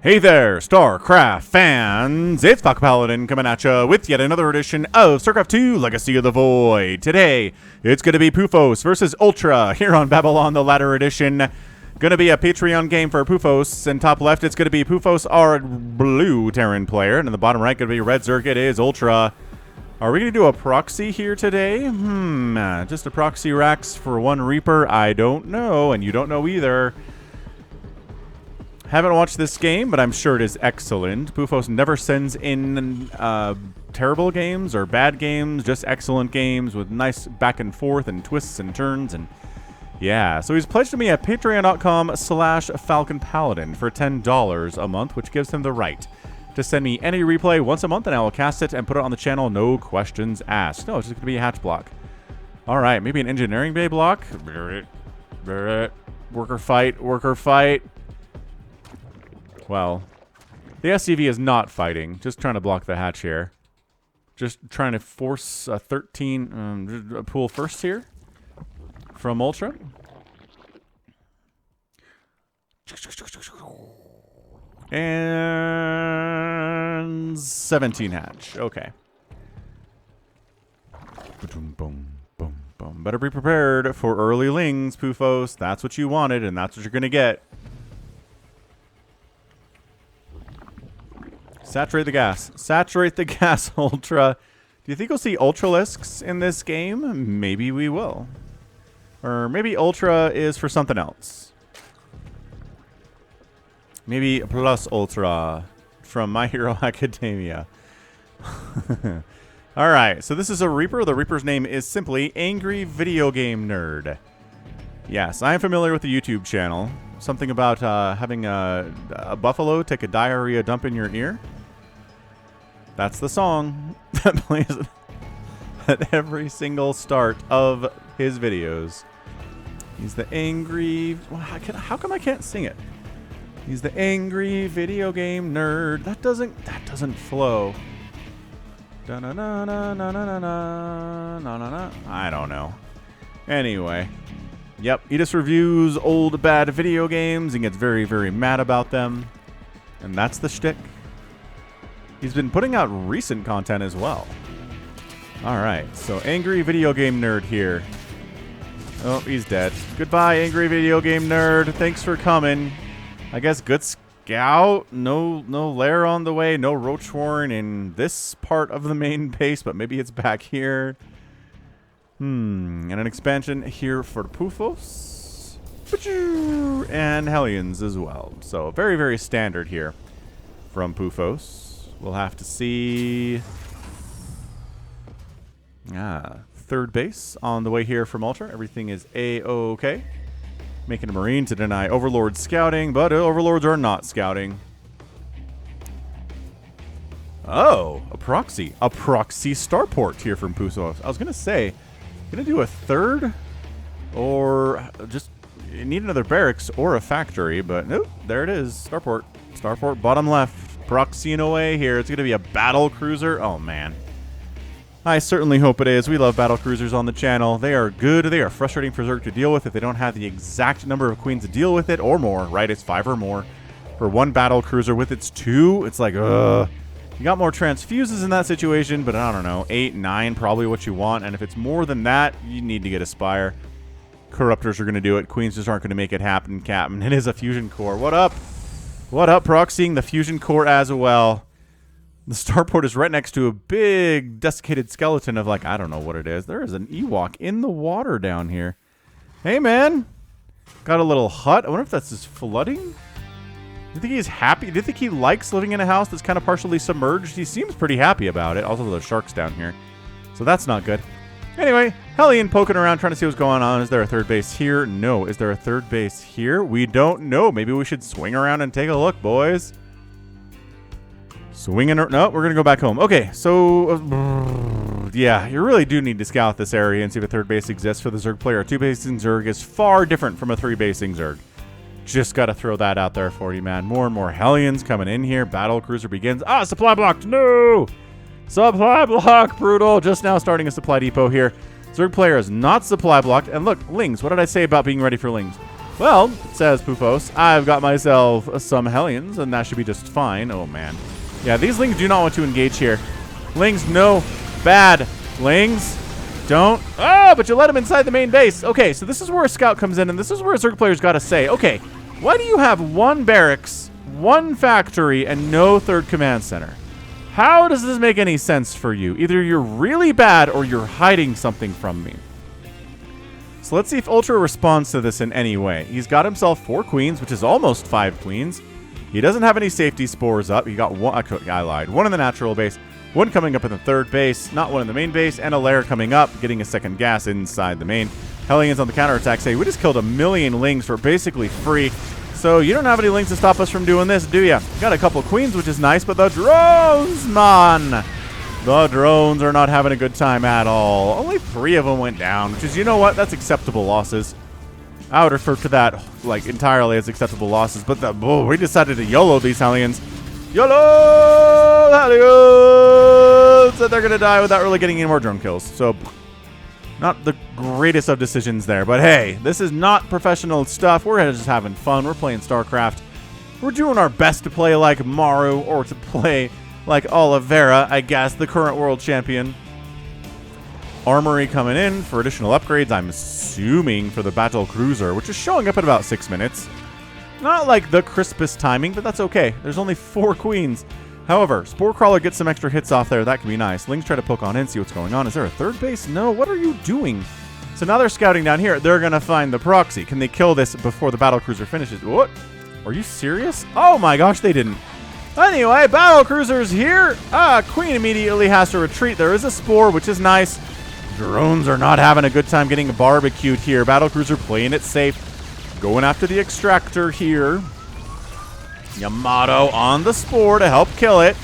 Hey there, StarCraft fans! It's Falcon Paladin coming at you with yet another edition of StarCraft 2 Legacy of the Void. Today, it's going to be Mpoufos versus Ultra here on Babylon the Ladder Edition. Going to be a Patreon game for Mpoufos. And top left, it's going to be Mpoufos, our blue Terran player. And in the bottom right, going to be red Zerg. It is Ultra. Are we going to do a proxy here today? Just a proxy racks for one Reaper? I don't know, and you don't know either. Haven't watched this game, but I'm sure it is excellent. Mpoufos never sends in terrible games or bad games, just excellent games with nice back and forth and twists and turns. And yeah, so he's pledged to me at patreon.com/FalconPaladin for $10 a month, which gives him the right to send me any replay once a month, and I will cast it and put it on the channel, no questions asked. No, it's just going to be a hatch block. All right, maybe an engineering bay block. Worker fight, worker fight. Well, the SCV is not fighting. Just trying to block the hatch here. Just trying to force a 13 pool first here from Ultra. And 17 hatch. Okay. Boom, boom, boom, boom. Better be prepared for early lings, Mpoufos. That's what you wanted, and that's what you're going to get. Saturate the gas. Saturate the gas, Ultra. Do you think we'll see Ultralisks in this game? Maybe we will. Or maybe Ultra is for something else. Maybe Plus Ultra from My Hero Academia. Alright, so this is a Reaper. The Reaper's name is simply Angry Video Game Nerd. Yes, I am familiar with the YouTube channel. Something about having a buffalo take a diarrhea dump in your ear. That's the song that plays at every single start of his videos. He's the angry... How come I can't sing it? He's the angry video game nerd. That doesn't flow. I don't know. Anyway. Yep, he just reviews old bad video games and gets very, very mad about them. And that's the shtick. He's been putting out recent content as well. Alright, so angry video game nerd here. Oh, he's dead. Goodbye, angry video game nerd. Thanks for coming. I guess good scout. No lair on the way. No roach warren in this part of the main base, but maybe it's back here. And an expansion here for Mpoufos. And Hellions as well. So very, very standard here from Mpoufos. We'll have to see. Third base on the way here from Ultra. Everything is A-OK. Making a Marine to deny Overlord scouting, but Overlords are not scouting. Oh, a proxy. A proxy starport here from Mpoufos. I was going to say, going to do a third or just need another barracks or a factory, but nope, there it is. Starport. Starport bottom left. Proxying away here. It's going to be a battle cruiser. Oh, man. I certainly hope it is. We love battle cruisers on the channel. They are good. They are frustrating for Zerg to deal with if they don't have the exact number of queens to deal with it or more, right? It's 5 or more. For one battle cruiser with its 2, it's like, ugh. You got more transfuses in that situation, but I don't know. 8, 9, probably what you want. And if it's more than that, you need to get a Spire. Corruptors are going to do it. Queens just aren't going to make it happen, Captain. It is a fusion core. What up? What up, proxying the fusion core as well. The starport is right next to a big desiccated skeleton of, like, I don't know what it is. There is an Ewok in the water down here. Hey, man. Got a little hut. I wonder if that's just flooding. Do you think he's happy? Do you think he likes living in a house that's kind of partially submerged? He seems pretty happy about it. Also, there's sharks down here. So that's not good. Anyway, Hellion poking around trying to see what's going on. Is there a third base here? No. Is there a third base here? We don't know. Maybe we should swing around and take a look, boys. Swinging. No, we're going to go back home. Okay, so yeah, you really do need to scout this area and see if a third base exists for the Zerg player. A 2-basing Zerg is far different from a 3-basing Zerg. Just got to throw that out there for you, man. More and more Hellions coming in here. Battle cruiser begins. Ah, supply blocked. No! Supply block, brutal. Just now starting a supply depot here. Zerg player is not supply blocked. And look, Lings. What did I say about being ready for Lings? Well, says Mpoufos, I've got myself some Hellions, and that should be just fine. Oh, man. Yeah, these Lings do not want to engage here. Lings, no. Bad. Lings, don't. Ah, but you let them inside the main base. Okay, so this is where a scout comes in, and this is where a Zerg player's got to say, okay, why do you have one barracks, one factory, and no third command center? How does this make any sense for you? Either you're really bad or you're hiding something from me. So let's see if Ultra responds to this in any way. He's got himself 4 queens, which is almost 5 queens. He doesn't have any safety spores up. He got one. I lied. 1 in the natural base, 1 coming up in the third base, not 1 in the main base, and a lair coming up, getting a second gas inside the main. Hellions on the counterattack say, we just killed 1,000,000 Lings for basically free. So you don't have any Lings to stop us from doing this, do ya? Got a couple queens, which is nice, but the drones, man. The drones are not having a good time at all. Only 3 of them went down, which is, you know what? That's acceptable losses. I would refer to that like entirely as acceptable losses. But we decided to YOLO these Hellions. YOLO Hellions! And they're going to die without really getting any more drone kills. So, not the greatest of decisions there. But hey, this is not professional stuff. We're just having fun. We're playing StarCraft. We're doing our best to play like Maru or to play like Oliveira, I guess, the current world champion. Armory coming in for additional upgrades, I'm assuming for the battle cruiser, which is showing up in about 6 minutes. Not like the crispest timing, but that's okay. There's only 4 queens. However, Spore Crawler gets some extra hits off there. That can be nice. Lings try to poke on in, see what's going on. Is there a third base? No. What are you doing? So now they're scouting down here. They're going to find the proxy. Can they kill this before the battle cruiser finishes? What? Are you serious? Oh my gosh, they didn't. Anyway, battle cruiser's here. Queen immediately has to retreat. There is a spore, which is nice. Drones are not having a good time getting barbecued here. Battle cruiser playing it safe. Going after the extractor here. Yamato on the spore to help kill it.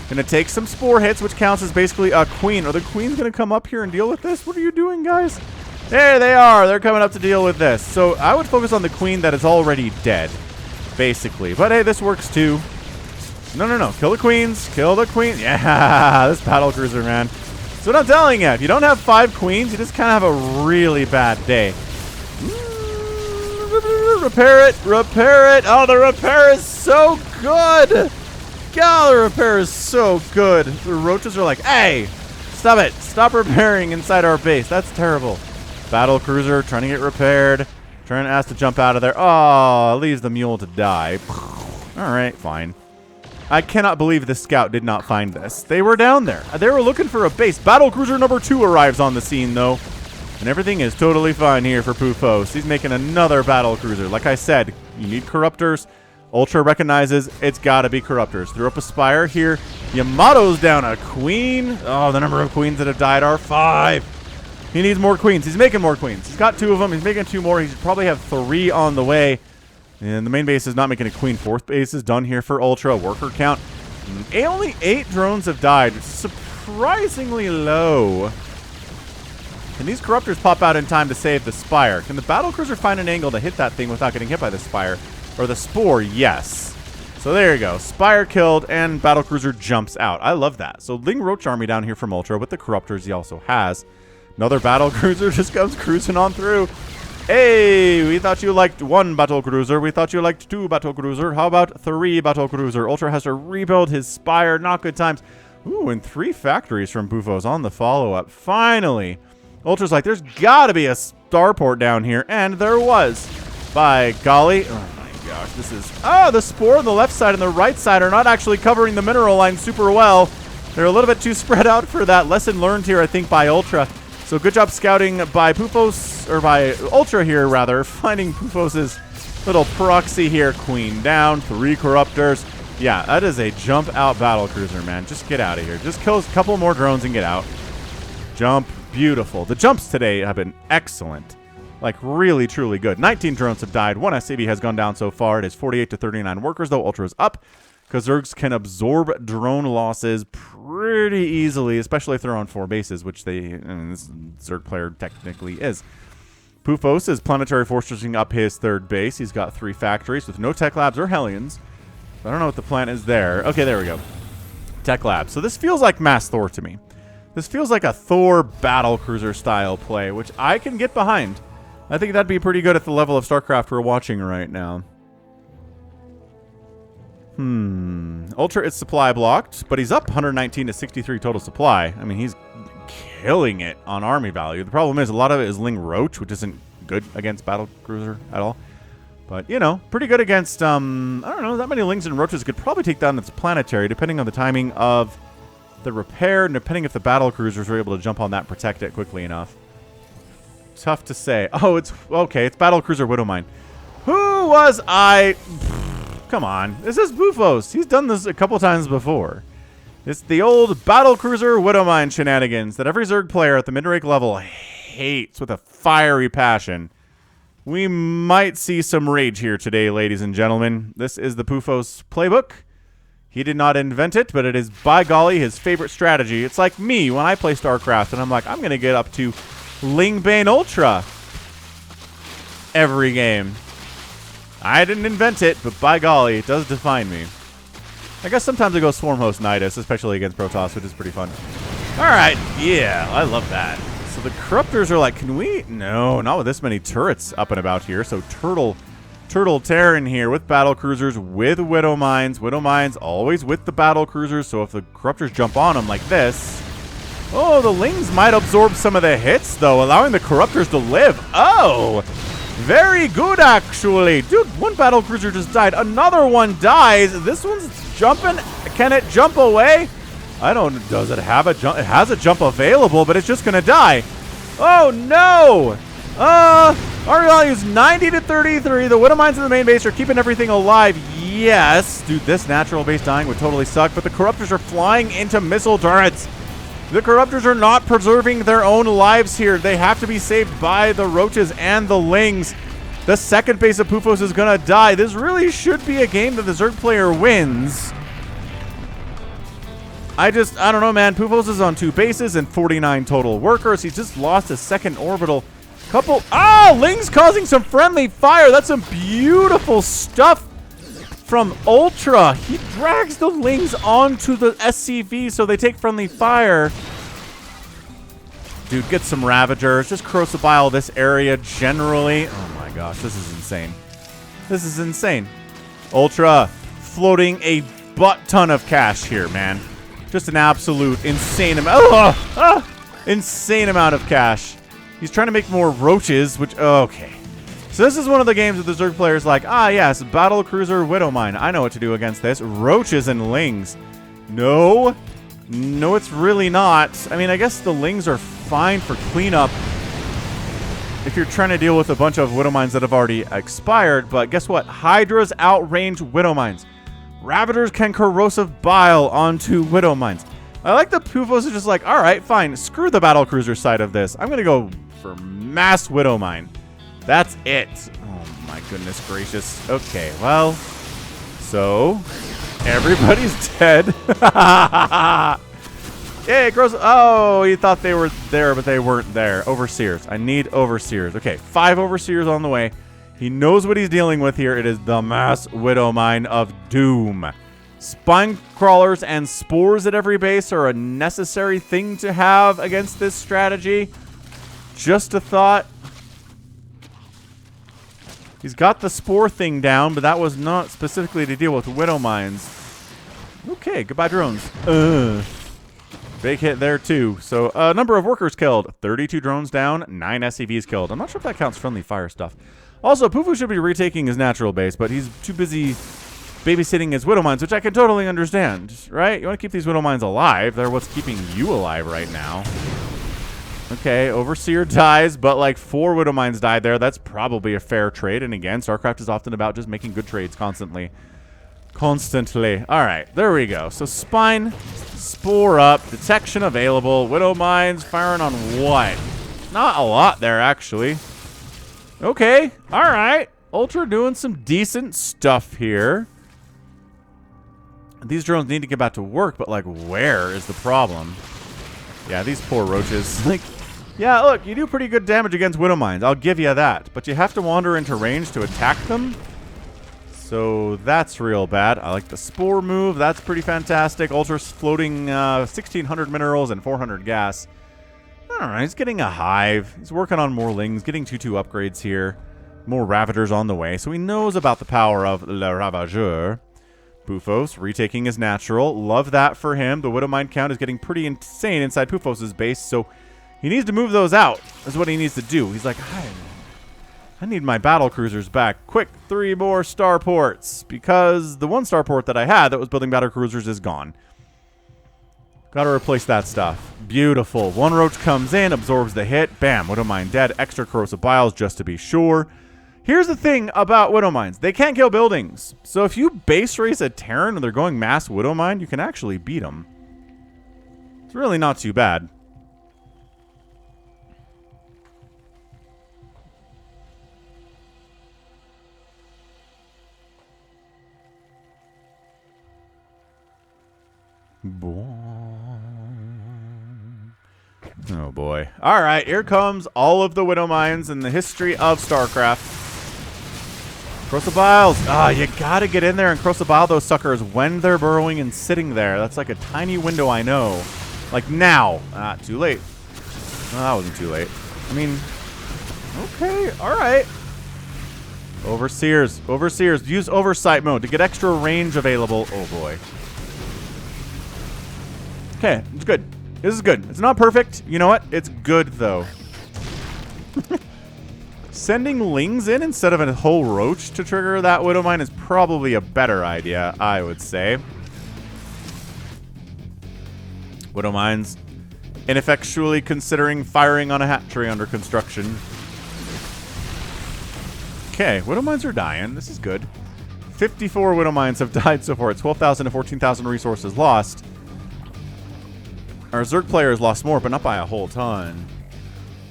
Gonna take some spore hits, which counts as basically a queen. Are the queens gonna come up here and deal with this? What are you doing, guys? There they are. They're coming up to deal with this. So I would focus on the queen that is already dead, basically. But hey, this works too. No. Kill the queens. Kill the queen. Yeah, this battle cruiser, man. So what I'm telling you, if you don't have 5 queens, you just kind of have a really bad day. Repair it. Repair it. Oh, the repair is so good. God, the repair is so good. The roaches are like, hey, stop it. Stop repairing inside our base. That's terrible. Battle cruiser trying to get repaired. Trying to ask to jump out of there. Oh, leaves the mule to die. All right, fine. I cannot believe the scout did not find this. They were down there. They were looking for a base. Battle cruiser number 2 arrives on the scene, though. And everything is totally fine here for Mpoufos. He's making another battle cruiser. Like I said, you need corruptors. Ultra recognizes it's got to be corruptors. Threw up a spire here. Yamato's down a queen. Oh, the number of queens that have died are 5. He needs more queens. He's making more queens. He's got 2 of them. He's making 2 more. He should probably have 3 on the way. And the main base is not making a queen. 4th base is done here for Ultra. Worker count. Only 8 drones have died. Surprisingly low. Can these corruptors pop out in time to save the spire? Can the battle cruiser find an angle to hit that thing without getting hit by the spire? Or the spore? Yes. So there you go. Spire killed and battle cruiser jumps out. I love that. So Ling Roach army down here from Ultra with the corruptors he also has. Another battle cruiser just comes cruising on through. Hey, we thought you liked 1 battle cruiser. We thought you liked 2 battle cruiser. How about 3 battle cruiser? Ultra has to rebuild his spire. Not good times. Ooh, and 3 factories from Mpoufos on the follow-up. Finally. Ultra's like, there's got to be a starport down here. And there was. By golly. Oh, my gosh. This is... Oh, the spore on the left side and the right side are not actually covering the mineral line super well. They're a little bit too spread out for that. Lesson learned here, I think, by Ultra. So good job scouting by Mpoufos, or by Ultra here, rather, finding Mpoufos' little proxy here. Queen down, 3 corruptors. Yeah, that is a jump-out battle cruiser, man. Just get out of here. Just kill a couple more drones and get out. Jump. Beautiful. The jumps today have been excellent. Like, really, truly good. 19 drones have died. 1 SCV has gone down so far. It is 48 to 39 workers, though Ultra is up. Because Zergs can absorb drone losses pretty easily, especially if they're on 4 bases, which they, this Zerg player technically is. Mpoufos is planetary fortressing up his 3rd base. He's got 3 factories with no tech labs or Hellions. I don't know what the plan is there. Okay, there we go. Tech labs. So this feels like Mass Thor to me. This feels like a Thor battle cruiser style play, which I can get behind. I think that'd be pretty good at the level of StarCraft we're watching right now. Ultra is supply blocked, but he's up 119 to 63 total supply. I mean, he's killing it on army value. The problem is a lot of it is Ling Roach, which isn't good against battlecruiser at all. But, you know, pretty good against, I don't know, that many Lings and Roaches could probably take down its planetary, depending on the timing of the repair, and depending if the battlecruisers are able to jump on that and protect it quickly enough. Tough to say. Oh, it's, okay, it's battlecruiser Widowmine. Who was I? Come on. This is Mpoufos. He's done this a couple times before. It's the old battlecruiser Widowmine shenanigans that every Zerg player at the mid-rank level hates with a fiery passion. We might see some rage here today, ladies and gentlemen. This is the Mpoufos playbook. He did not invent it, but it is, by golly, his favorite strategy. It's like me when I play StarCraft, and I'm like, I'm going to get up to Lingbane Ultra every game. I didn't invent it, but by golly, it does define me. I guess sometimes I go Swarm Host Nidus, especially against Protoss, which is pretty fun. All right, yeah, I love that. So the Corruptors are like, can we? No, not with this many turrets up and about here. So Turtle Terran here with battlecruisers, with Widow Mines. Widow Mines always with the battlecruisers. So if the Corruptors jump on them like this, oh, the Lings might absorb some of the hits though, allowing the Corruptors to live. Oh, very good actually. Dude, one battlecruiser just died. Another one dies. This one's jumping. Can it jump away? I don't, does it have a jump? It has a jump available, but it's just gonna die. Oh no! Our value is 90 to 33. The Widow Mines in the main base are keeping everything alive. Yes. Dude, this natural base dying would totally suck, but the Corruptors are flying into missile turrets. The Corruptors are not preserving their own lives here. They have to be saved by the Roaches and the Lings. The second base of Mpoufos is gonna die. This really should be a game that the Zerg player wins. I don't know, man. Mpoufos is on 2 bases and 49 total workers. He just lost his second orbital. Couple. Oh, Ling's causing some friendly fire. That's some beautiful stuff from Ultra. He drags the Lings onto the SCV so they take friendly fire. Dude, get some Ravagers. Just Corrosibile this area generally. Oh my gosh, this is insane. This is insane. Ultra floating a butt ton of cash here, man. Just an absolute insane amount. Insane amount of cash. He's trying to make more Roaches, which, okay. So this is one of the games that the Zerg player's like, ah, yes, battlecruiser Widowmine. I know what to do against this. Roaches and Lings. No. No, it's really not. I mean, I guess the Lings are fine for cleanup if you're trying to deal with a bunch of Widowmines that have already expired. But guess what? Hydras outrange Widowmines. Ravagers can corrosive bile onto Widow Mines. I like the Mpoufos are just like, all right, fine. Screw the battlecruiser side of this. I'm going to go for mass Widow Mine. That's it. Oh, my goodness gracious. Okay, well, so everybody's dead. Yeah, it grows. Oh, he thought they were there, but they weren't there. Overseers. I need Overseers. Okay, 5 Overseers on the way. He knows what he's dealing with here. It is the mass Widow Mine of doom. Spine crawlers and spores at every base are a necessary thing to have against this strategy. Just a thought. He's got the spore thing down, but that was not specifically to deal with Widow Mines. Okay, goodbye drones. Big hit there too. So number of workers killed. 32 drones down, 9 SCVs killed. I'm not sure if that counts friendly fire stuff. Also, Mpoufos should be retaking his natural base, but he's too busy babysitting his Widow Mines, which I can totally understand, right? You want to keep these Widow Mines alive. They're what's keeping you alive right now. Okay, Overseer dies, but like 4 Widow Mines died there. That's probably a fair trade. And again, StarCraft is often about just making good trades constantly. Constantly. All right, there we go. So Spine, Spore up, Detection available. Widow Mines firing on what? Not a lot there, actually. Okay, all right. Ultra doing some decent stuff here. These drones need to get back to work, but like, where is the problem? Yeah, these poor Roaches. Like, yeah, look, you do pretty good damage against Widow Mines. I'll give you that. But you have to wander into range to attack them. So that's real bad. I like the Spore move. That's pretty fantastic. Ultra's floating 1,600 minerals and 400 gas. Alright, he's getting a hive. He's working on more lings, getting 2/2 upgrades here. More Ravagers on the way, so he knows about the power of Le Ravageur. Mpoufos retaking his natural. Love that for him. The Widowmine count is getting pretty insane inside Mpoufos' base, so he needs to move those out. That's what he needs to do. He's like, I need my battle cruisers back. Quick, 3 more starports, because the 1 starport that I had that was building battle cruisers is gone. Gotta replace that stuff. Beautiful. 1 roach comes in, absorbs the hit. Bam, Widowmine dead. Extra corrosive biles just to be sure. Here's the thing about Widowmines. They can't kill buildings. So if you base race a Terran and they're going mass Widowmine, you can actually beat them. It's really not too bad. Oh boy. Alright, here comes all of the Widowmines in the history of StarCraft. Crossabile. Ah, you gotta get in there and Crossabile those suckers when they're burrowing and sitting there. That's like a tiny window, I know. Like now. Ah, too late. No, that wasn't too late. I mean, okay, alright. Overseers. Overseers. Use Oversight mode to get extra range available. Oh boy. Okay, it's good. This is good. It's not perfect. You know what? It's good, though. Sending lings in instead of a whole roach to trigger that Widowmine is probably a better idea, I would say. Widowmines ineffectually considering firing on a hatchery under construction. Okay, Widowmines are dying. This is good. 54 Widowmines have died so far. 12,000 to 14,000 resources lost. Our Zerg player has lost more, but not by a whole ton.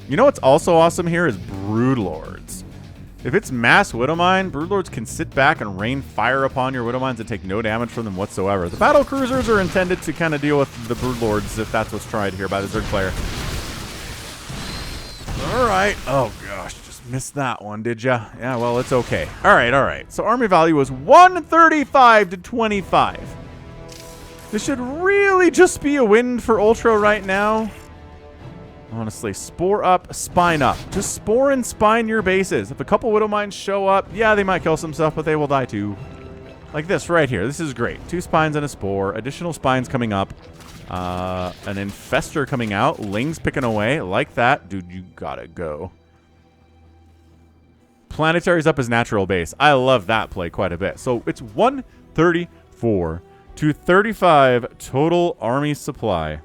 You know what's also awesome here is Broodlords. If it's mass Widowmine, Broodlords can sit back and rain fire upon your Widowmines and take no damage from them whatsoever. The battle cruisers are intended to kind of deal with the Broodlords if that's what's tried here by the Zerg player. Alright. Oh gosh, just missed that one, did ya? Yeah, well, it's okay. Alright. So army value was 135 to 25. This should really just be a win for Ultra right now. Honestly, spore up, spine up. Just spore and spine your bases. If a couple Widowmines show up, yeah, they might kill some stuff, but they will die too. Like this right here. This is great. 2 spines and a spore. Additional spines coming up. An infester coming out. Lings picking away. Like that. Dude, you gotta go. Planetary's up his natural base. I love that play quite a bit. So it's 134 to 35 total army supply.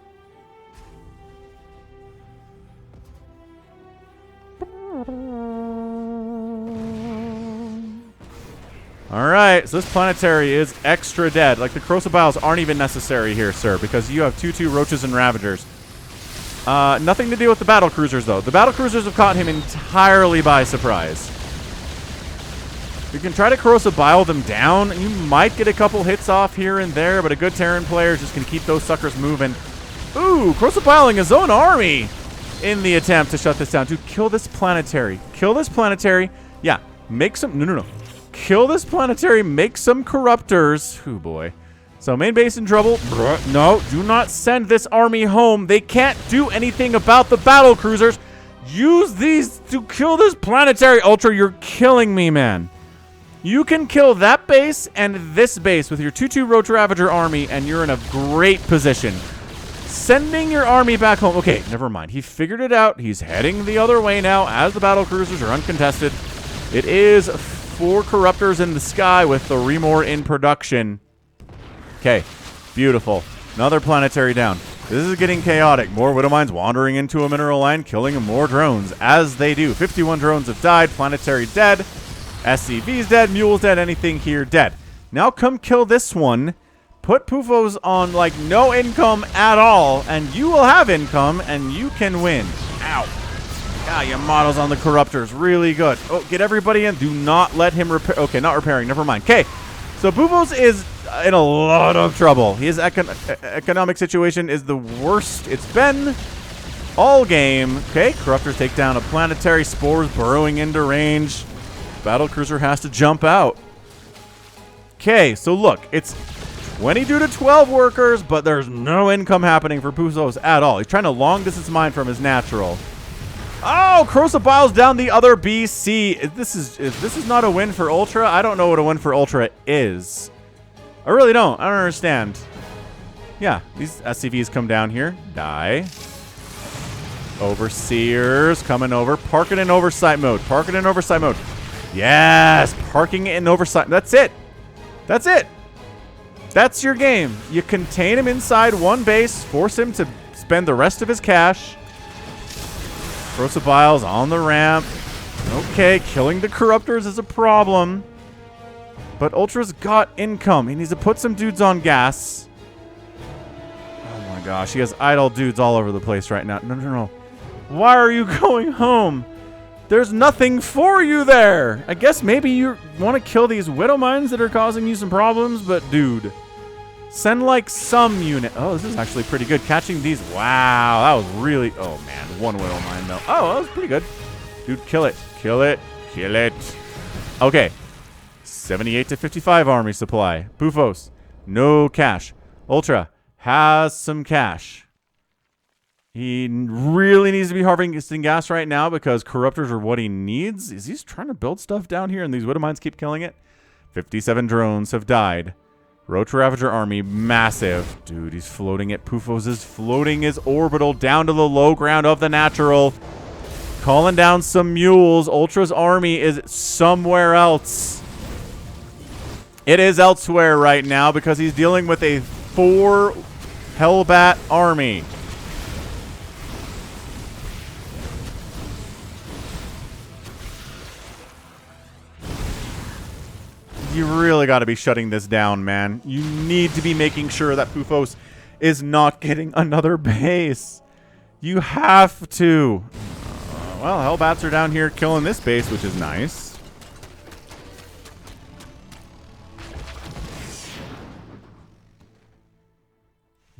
Alright, so this planetary is extra dead. Like, the Crosabiles aren't even necessary here, sir, because you have 2/2 Roaches and Ravagers. Nothing to do with the battle cruisers, though. The battle cruisers have caught him entirely by surprise. You can try to Crosabile them down. You might get a couple hits off here and there, but a good Terran player is just going to keep those suckers moving. Ooh, Crosabiling his own army in the attempt to shut this down. Dude, kill this planetary. Kill this planetary. Yeah, make some... No. Kill this planetary. Make some corruptors. Oh, boy. So, main base in trouble. No, do not send this army home. They can't do anything about the battle cruisers. Use these to kill this planetary. Ultra, you're killing me, man. You can kill that base and this base with your 2/2 Roach Ravager army, and you're in a great position. Sending your army back home. Okay, never mind. He figured it out. He's heading the other way now as the battle cruisers are uncontested. It is 4 corruptors in the sky with the Remor in production. Okay, beautiful. Another planetary down. This is getting chaotic. More Widowmines wandering into a mineral line, killing more drones as they do. 51 drones have died. Planetary dead. SCV's dead, Mule's dead, anything here dead. Now come kill this one. Put Mpoufos on, like, no income at all, and you will have income, and you can win. Ow. Ah, your models on the Corruptors. Really good. Oh, get everybody in. Do not let him repair. Okay, not repairing. Never mind. Okay, so Mpoufos is in a lot of trouble. His economic situation is the worst it's been all game. Okay, Corruptors take down a planetary. Spores burrowing into range. Battlecruiser has to jump out. Okay, so look, it's 22 to 12 workers, but there's no income happening for Mpoufos at all. He's trying to long distance mine from his natural. Oh, Crosabile's down the other BC. If this is not a win for Ultra, I don't know what a win for Ultra is. I really don't. I don't understand. Yeah, these SCVs come down here. Die. Overseers coming over. Park it in oversight mode. Park it in oversight mode. Yes! Parking it in oversight. That's it. That's it. That's your game. You contain him inside one base. Force him to spend the rest of his cash. Crosabile's on the ramp. Okay, killing the Corruptors is a problem. But Ultra's got income. He needs to put some dudes on gas. Oh my gosh, he has idle dudes all over the place right now. No, no, no. Why are you going home? There's nothing for you there. I guess maybe you want to kill these Widow Mines that are causing you some problems, but dude, send like some unit. Oh, this is actually pretty good. Catching these. Wow, that was really... Oh man, one Widow Mine though. Oh, that was pretty good. Dude, kill it. Kill it. Kill it. Okay. 78 to 55 army supply. Mpoufos, no cash. Ultra has some cash. He really needs to be harvesting gas right now because Corruptors are what he needs. Is he trying to build stuff down here and these Widow Mines keep killing it? 57 drones have died. Roach Ravager army, massive. Dude, he's floating it. Mpoufos is floating his orbital down to the low ground of the natural. Calling down some mules. Ultra's army is somewhere else. It is elsewhere right now because he's dealing with a 4 Hellbat army. You really got to be shutting this down, man. You need to be making sure that Mpoufos is not getting another base. You have to. Well, Hellbats are down here killing this base, which is nice.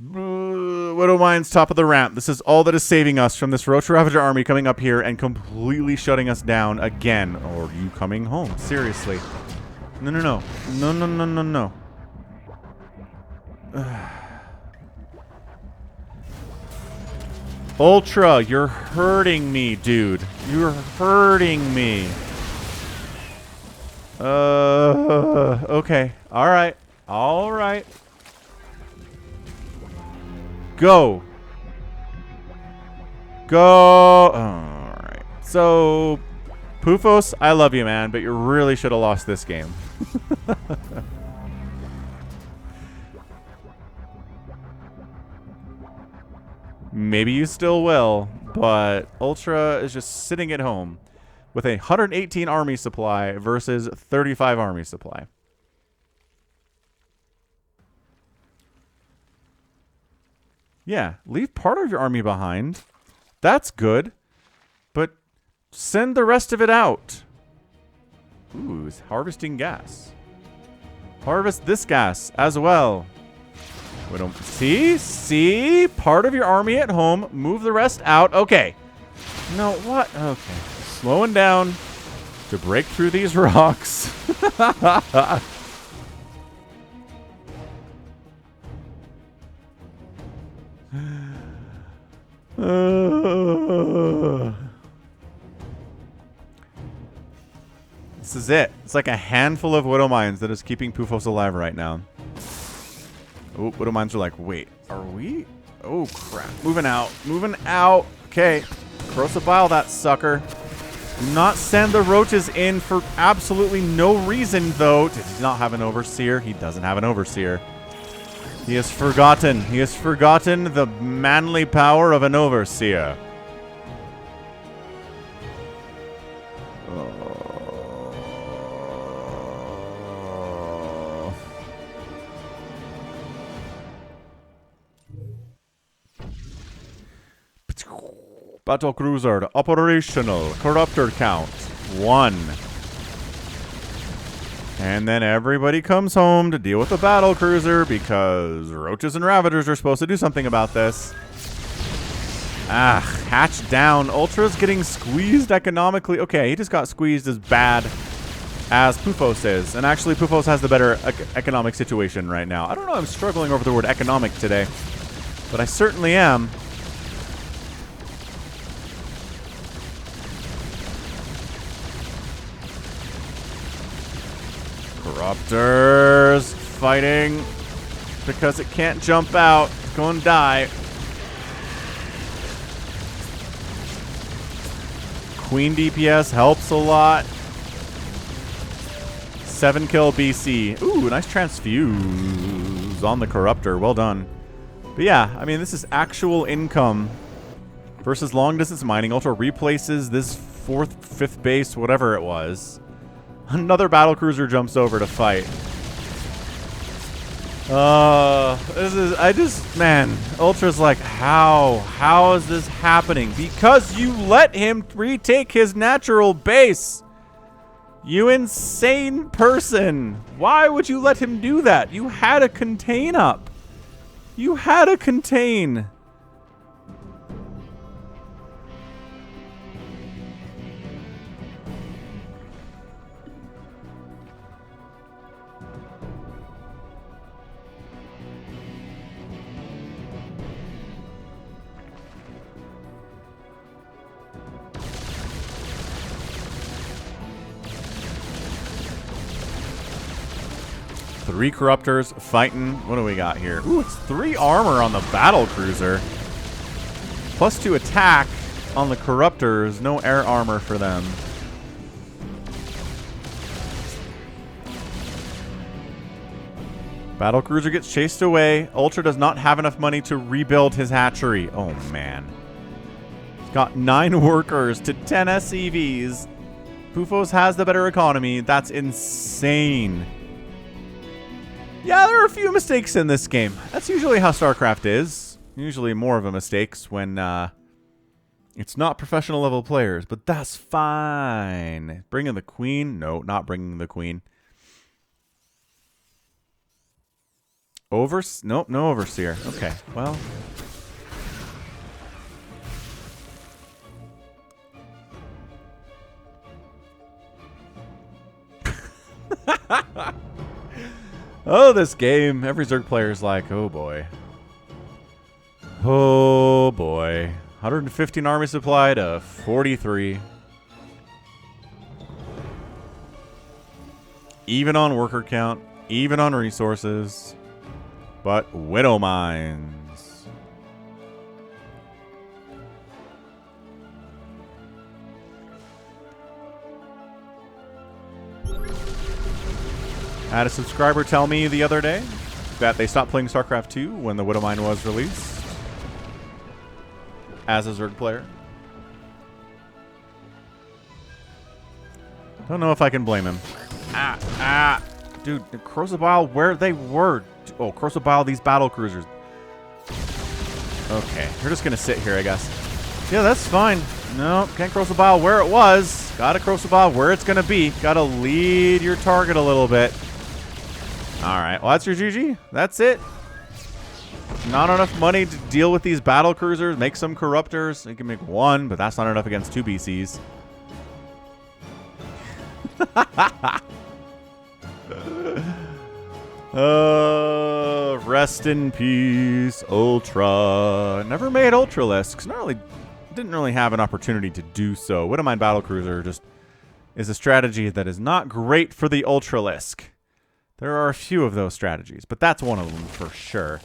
Widow Mine's top of the ramp. This is all that is saving us from this Roach Ravager army coming up here and completely shutting us down again. Or are you coming home? Seriously. No, no, no. No, no, no, no, no. Ultra, you're hurting me, dude. You're hurting me. Okay. All right. All right. Go. Go. All right. So, Mpoufos, I love you, man, but you really should have lost this game. Maybe you still will, but Ultra is just sitting at home with a 118 army supply versus 35 army supply. Yeah, leave part of your army behind. That's good. But send the rest of it out. Ooh, it's harvesting gas. Harvest this gas as well. We don't see part of your army at home. Move the rest out. Okay. No, what? Okay. Slowing down to break through these rocks. This is it. It's like a handful of Widow Mines that is keeping Mpoufos alive right now. Oh, Widow Mines are like, wait, are we? Oh, crap. Moving out. Moving out. Okay. Crosabile that sucker. Do not send the roaches in for absolutely no reason, though. Does he not have an overseer? He doesn't have an overseer. He has forgotten. He has forgotten the manly power of an overseer. Battle cruiser, operational, corruptor count, 1. And then everybody comes home to deal with the battle cruiser because roaches and ravagers are supposed to do something about this. Ah, hatch down. Ultra's getting squeezed economically. Okay, he just got squeezed as bad as Mpoufos is. And actually, Mpoufos has the better economic situation right now. I don't know, I'm struggling over the word economic today. But I certainly am. Corruptors fighting because it can't jump out. It's going to die. Queen DPS helps a lot. 7 kill BC. Ooh, nice transfuse on the Corruptor. Well done. But yeah, I mean, this is actual income versus long distance mining. Ultra replaces this 4th, 5th base, whatever it was. Another battlecruiser jumps over to fight. Man, Ultra's like, how is this happening? Because you let him retake his natural base. You insane person. Why would you let him do that? You had a contain up. You had a contain. Three Corruptors fighting. What do we got here? Ooh, it's 3 armor on the battlecruiser. +2 attack on the Corruptors. No air armor for them. Battlecruiser gets chased away. Ultra does not have enough money to rebuild his hatchery. Oh, man. He's got 9 workers to 10 SCVs. Mpoufos has the better economy. That's insane. Yeah, there are a few mistakes in this game. That's usually how StarCraft is. Usually more of a mistakes when it's not professional level players, but that's fine. Bringing the Queen? No, not bringing the Queen. Nope, no Overseer. Okay, well. Oh, this game. Every Zerg player is like, oh boy. Oh boy. 115 army supply to 43. Even on worker count. Even on resources. But Widow Mines. I had a subscriber tell me the other day that they stopped playing StarCraft 2 when the Widow Mine was released. As a Zerg player. Don't know if I can blame him. Dude, Crozabile, where they were. Oh, Crozabile, these battle cruisers. Okay, we're just going to sit here, I guess. Yeah, that's fine. No, can't Crozabile where it was. Gotta Crozabile where it's going to be. Gotta lead your target a little bit. Alright, well, that's your GG. That's it. Not enough money to deal with these battle cruisers. Make some Corruptors. You can make 1, but that's not enough against 2 BCs. Rest in peace, Ultra. Never made Ultralisks. Didn't really have an opportunity to do so. Widowmine Battlecruiser just is a strategy that is not great for the Ultralisk. There are a few of those strategies, but that's one of them for sure.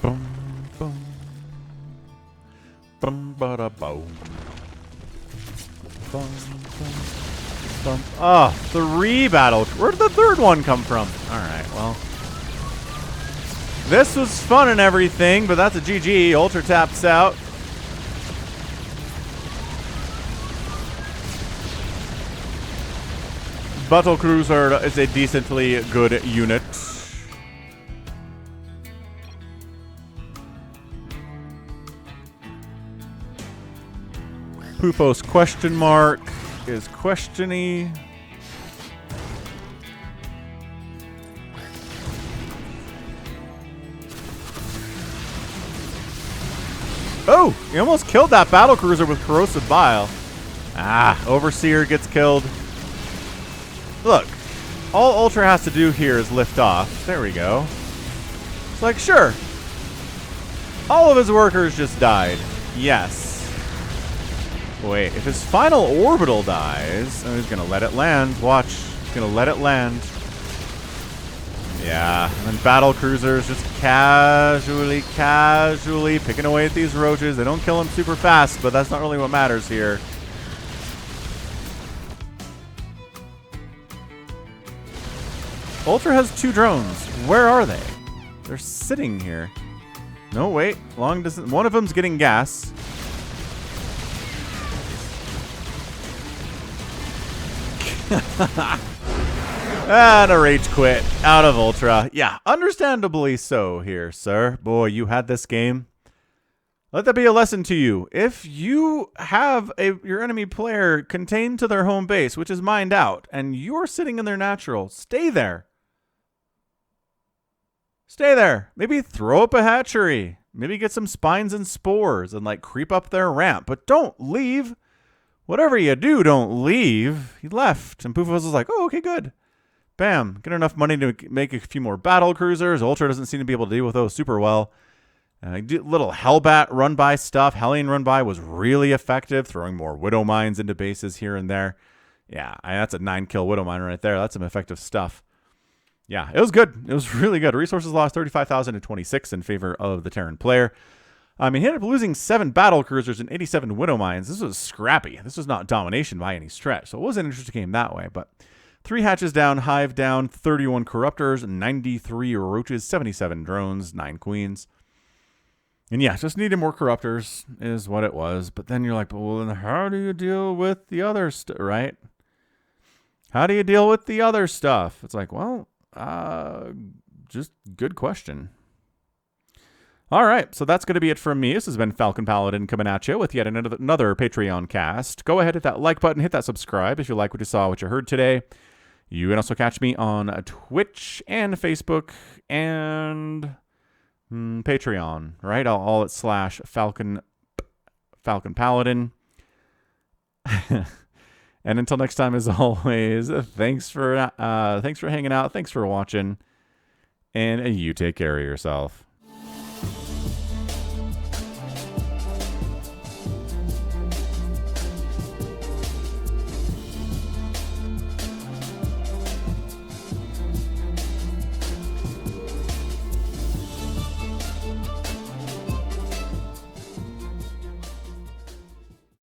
Boom, boom. Boom, bada, boom. Boom, boom, boom. Oh, 3 battle. Where did the 3rd one come from? Alright, well. This was fun and everything, but that's a GG. Ultra taps out. Battlecruiser is a decently good unit. Mpoufos question mark is questiony. Oh, he almost killed that battle cruiser with corrosive bile. Ah, Overseer gets killed. Look, all Ultra has to do here is lift off. There we go. It's like, sure. All of his workers just died. Yes. Wait, if his final orbital dies, oh, he's going to let it land. Watch. He's going to let it land. Yeah, and then battle cruisers just casually picking away at these roaches. They don't kill them super fast, but that's not really what matters here. Ultra has 2 drones. Where are they? They're sitting here. No, wait. Long distance. One of them's getting gas. And a rage quit out of Ultra. Yeah, understandably so here, sir. Boy, you had this game. Let that be a lesson to you. If you have your enemy player contained to their home base, which is mined out, and you're sitting in their natural, stay there. Stay there. Maybe throw up a hatchery. Maybe get some spines and spores and like creep up their ramp. But don't leave. Whatever you do, don't leave. He left. And Mpoufos was like, oh, okay, good. Bam. Get enough money to make a few more battle cruisers. Ultra doesn't seem to be able to deal with those super well. Little Hellbat run-by stuff. Hellion run-by was really effective, throwing more Widow Mines into bases here and there. Yeah, that's a 9-kill Widow Mine right there. That's some effective stuff. Yeah, it was good. It was really good. Resources lost 35,000 to 26 in favor of the Terran player. He ended up losing 7 battle cruisers and 87 Widow Mines. This was scrappy. This was not domination by any stretch. So it was an interesting game that way. But 3 hatches down, hive down, 31 corruptors, 93 roaches, 77 drones, 9 queens. And yeah, just needed more corruptors is what it was. But then you're like, well, then how do you deal with the other stuff, right? How do you deal with the other stuff? It's like, well, just good question. All right, so that's going to be it from me. This has been Falcon Paladin coming at you with yet another Patreon cast. Go ahead, hit that like button, hit that subscribe if you like what you saw, what you heard today. You can also catch me on Twitch and Facebook and Patreon, right? All at /Falcon Paladin. And until next time, as always, thanks for hanging out, thanks for watching, and you take care of yourself.